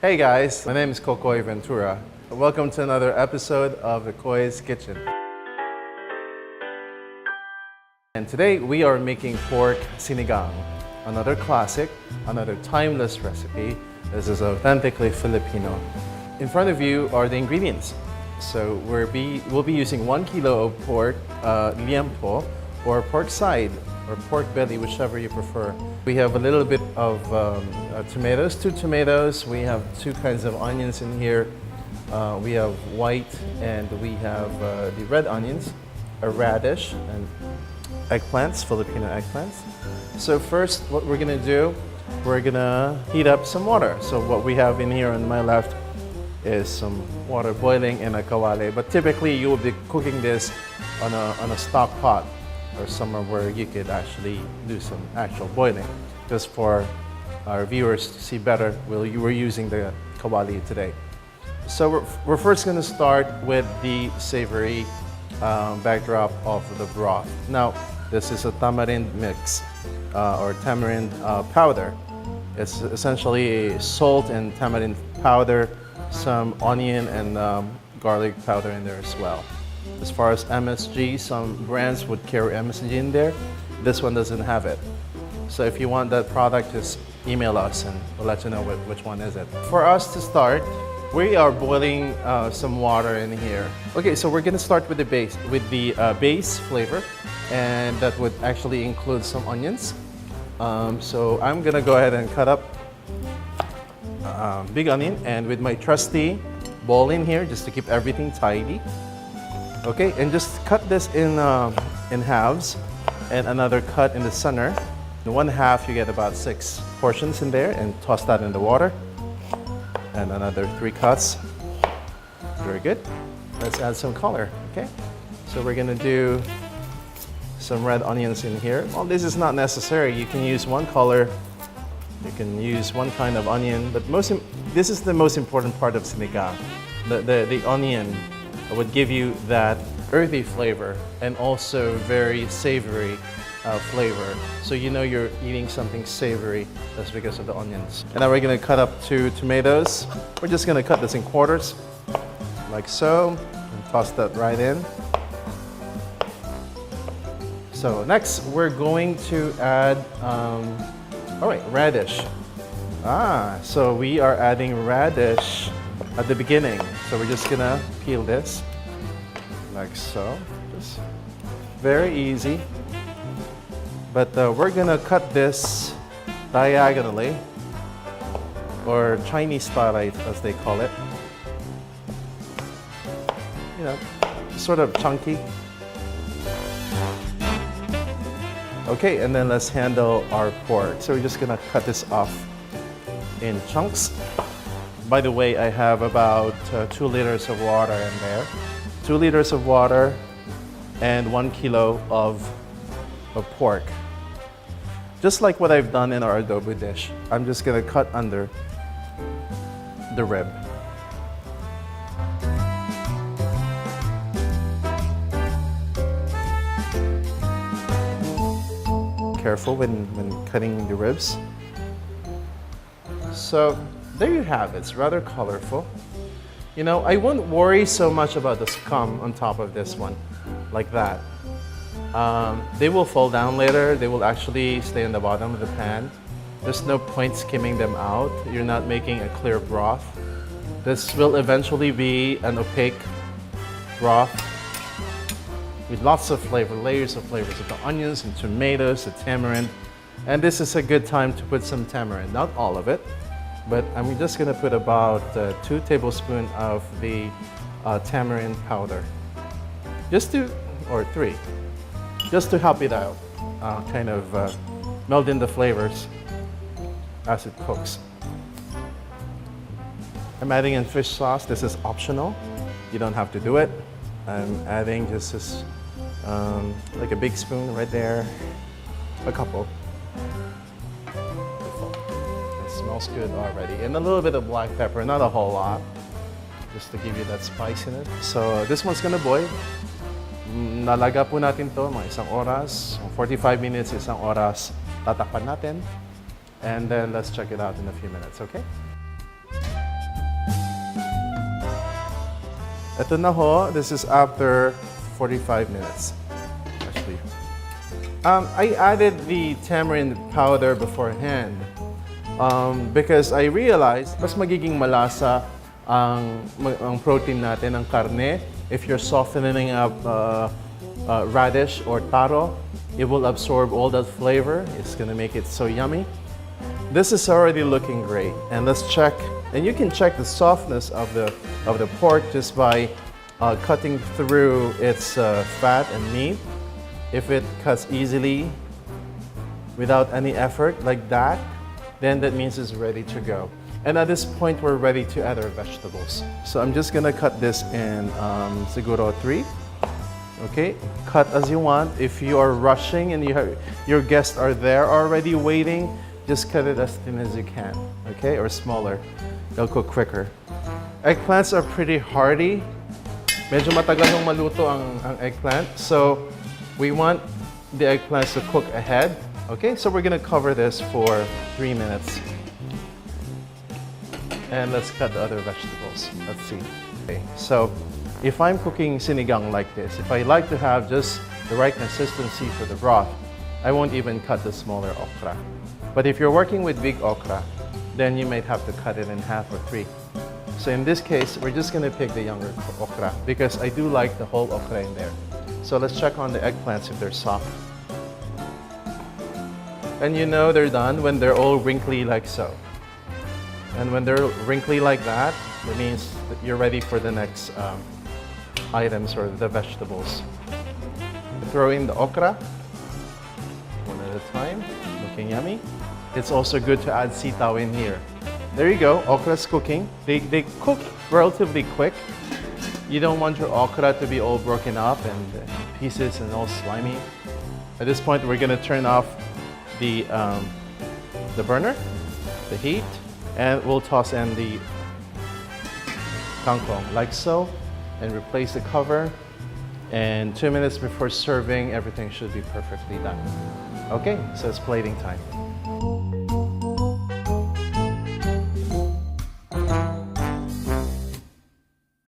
Hey guys, my name is COCOY Ventura. Welcome to another episode of the Koy's Kitchen. And today we are making pork sinigang, another classic, another timeless recipe. This is authentically Filipino. In front of you are the ingredients. So we'll be using 1 kilo of pork liempo or pork side or pork belly, whichever you prefer. We have a little bit of tomatoes, 2 tomatoes. We have 2 kinds of onions in here. We have white and we have the red onions, a radish, and eggplants, Filipino eggplants. So first, what we're gonna do, we're gonna heat up some water. So what we have in here on my left is some water boiling in a kawali. But typically, you will be cooking this on a stock pot or somewhere where you could actually do some actual boiling. Just for our viewers to see better, we're using the kawali today. So we're first gonna start with the savory backdrop of the broth. Now, this is a tamarind mix or tamarind powder. It's essentially salt and tamarind powder, some onion and garlic powder in there as well. As far as MSG, some brands would carry MSG in there. This one doesn't have it. So if you want that product, just email us and we'll let you know which one is it. For us to start, we are boiling some water in here. Okay, so we're gonna start with the base flavor, and that would actually include some onions. So I'm gonna go ahead and cut up big onion, and with my trusty bowl in here, just to keep everything tidy. Okay, and just cut this in halves, and another cut in the center. In 1/2, you get about 6 portions in there, and toss that in the water. And another 3 cuts. Very good. Let's add some color, okay? So we're gonna do some red onions in here. Well, this is not necessary. You can use one color. You can use one kind of onion, but this is the most important part of sinigang. The onion would give you that earthy flavor and also very savory flavor. So you know you're eating something savory. That's because of the onions. And now we're gonna cut up 2 tomatoes. We're just gonna cut this in quarters, like so, and toss that right in. So next, we're going to add, all right, radish. So we are adding radish at the beginning. So we're just gonna peel this, like so. Just very easy. But we're gonna cut this diagonally, or Chinese style as they call it. You know, sort of chunky. Okay, and then let's handle our pork. So we're just gonna cut this off in chunks. By the way, I have about 2 liters of water in there. 2 liters of water and 1 kilo of pork. Just like what I've done in our adobo dish, I'm just gonna cut under the rib. Careful when cutting the ribs. So there you have it. It's rather colorful. You know, I wouldn't worry so much about the scum on top of this one, like that. They will fall down later. They will actually stay on the bottom of the pan. There's no point skimming them out. You're not making a clear broth. This will eventually be an opaque broth with lots of flavor, layers of flavors of the onions and tomatoes, the tamarind. And this is a good time to put some tamarind, not all of it, but I'm just gonna put about 2 tablespoons of the tamarind powder. Or 3, just to help it out, kind of meld in the flavors as it cooks. I'm adding in fish sauce. This is optional. You don't have to do it. I'm adding just this, like a big spoon right there, a couple. It smells good already. And a little bit of black pepper, not a whole lot, just to give you that spice in it. So this one's gonna boil. Nalaga po natin to mga 1 oras, 45 minutes, 1 oras. Tatakpan natin. And then let's check it out in a few minutes, okay? Ito na ho, this is after 45 minutes. Actually, I added the tamarind powder beforehand because I realized mas magiging malasa ang protein natin, ang karne. If you're softening up radish or taro, it will absorb all that flavor. It's gonna make it so yummy. This is already looking great, and let's check. And you can check the softness of the pork just by cutting through its fat and meat. If it cuts easily without any effort like that, then that means it's ready to go. And at this point, we're ready to add our vegetables. So I'm just gonna cut this in siguro 3. Okay, cut as you want. If you are rushing and your guests are there already waiting, just cut it as thin as you can, okay, or smaller. They'll cook quicker. Eggplants are pretty hardy. Medyo matagal yung maluto ang eggplant. So we want the eggplants to cook ahead. Okay, so we're gonna cover this for 3 minutes. And let's cut the other vegetables. Let's see. Okay, so if I'm cooking sinigang like this, if I like to have just the right consistency for the broth, I won't even cut the smaller okra. But if you're working with big okra, then you might have to cut it in half or 3. So in this case, we're just gonna pick the younger okra because I do like the whole okra in there. So let's check on the eggplants if they're soft. And you know they're done when they're all wrinkly like so. And when they're wrinkly like that, it means that you're ready for the next items or the vegetables. Throw in the okra, one at a time, looking yummy. It's also good to add sitaw in here. There you go, okra's cooking. They cook relatively quick. You don't want your okra to be all broken up and pieces and all slimy. At this point, we're gonna turn off the burner, the heat, and we'll toss in the kangkong like so, and replace the cover. And 2 minutes before serving, everything should be perfectly done. Okay, so it's plating time.